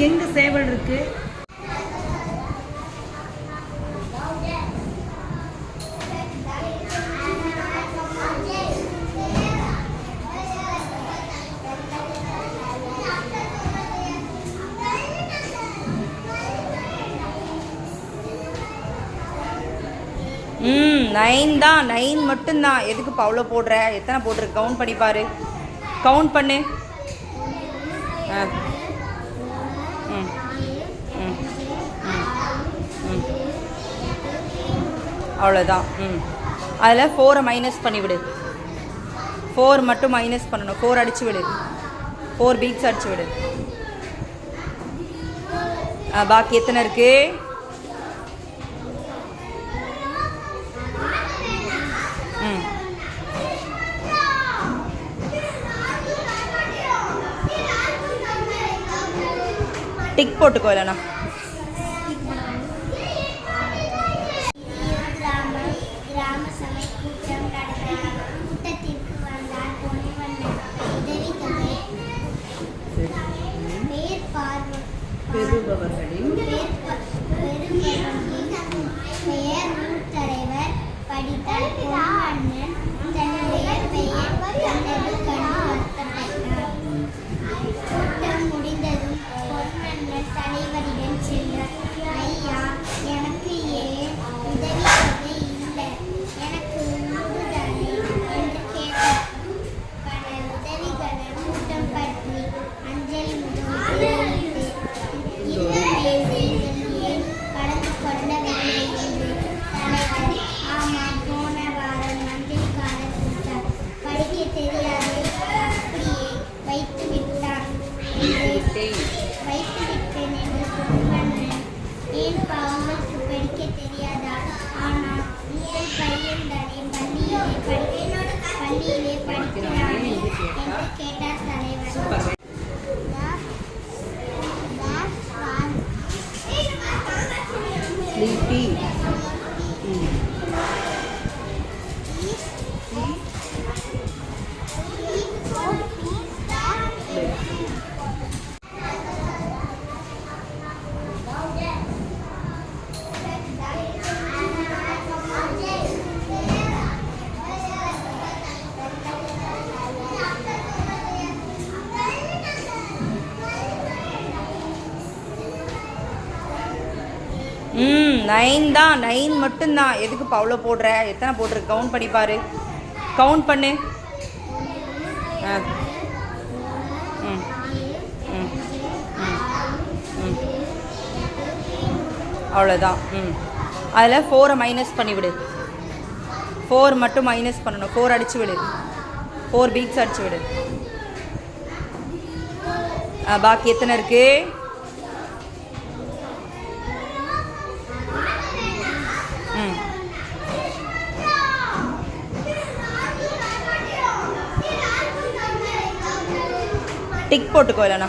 எங்க சேவல் இருக்கு? நைன் தான், 9 மட்டும்தான். எதுக்கு அவ்வளோ போடுற? எத்தனை போட்டிருக்கு கவுண்ட் பண்ணி பாரு. கவுண்ட் பண்ணு. அவ்வளோதான். அதில் 4 மைனஸ் பண்ணிவிடு. 4 மட்டும் மைனஸ் பண்ணணும். 4 அடிச்சு விடு. 4 பீட்ஸ் அடிச்சு விடு. பாக்கி எத்தனை இருக்கு? டிக் போட்டுக்கோ இல்லைண்ணா. பெறுபவர்களின் பெயர் தலைவர் படித்தால் பொன்வண்ணன் தன்னுடைய பெயர் கண்டது கண்டு வருத்தப்பட்டார். கூட்டம் முடிந்ததும் பொன்வண்ணன் தலைவரிடம் சென்றார். ஐயா, எனக்கு ஏன் உதவி தொகை இல்லை? எனக்கு உண்டுதானே என்று கேட்டார். பல உதவிகளை கூட்டம் பற்றி அஞ்சலி முதல் கலந்து கொள்ளவில்லை என்று தலைவர், ஆமாம், போன வாரம் மந்திரிக்காரர் கொடுத்தார், படிக்க தெரியாது, அப்படியே வைத்து விட்டான் வைத்துவிட்டேன் என்று பொன்வண்ணன். ஏன் பாவங்களுக்கு படிக்க தெரியாதா? ஆனால் உங்கள் பையன் தானே பள்ளியிலே படிக்கிறானே என்று கேட்டார் தலைவர். Sleepy. நைன் தான், 9 மட்டும்தான். எதுக்கு அவ்வளோ போடுற? எத்தனை போட்டிருக்கு கவுண்ட் பண்ணி பாரு. கவுண்ட் பண்ணு. அவ்வளோதான். அதில் 4 மைனஸ் பண்ணிவிடு. 4 மட்டும் மைனஸ் பண்ணணும். 4 அடிச்சு விடு. 4 பீட்ஸ் அடிச்சு விடு. பாக்கி எத்தனை இருக்கு? டிக் போட்டுக்கோ இல்லைண்ணா.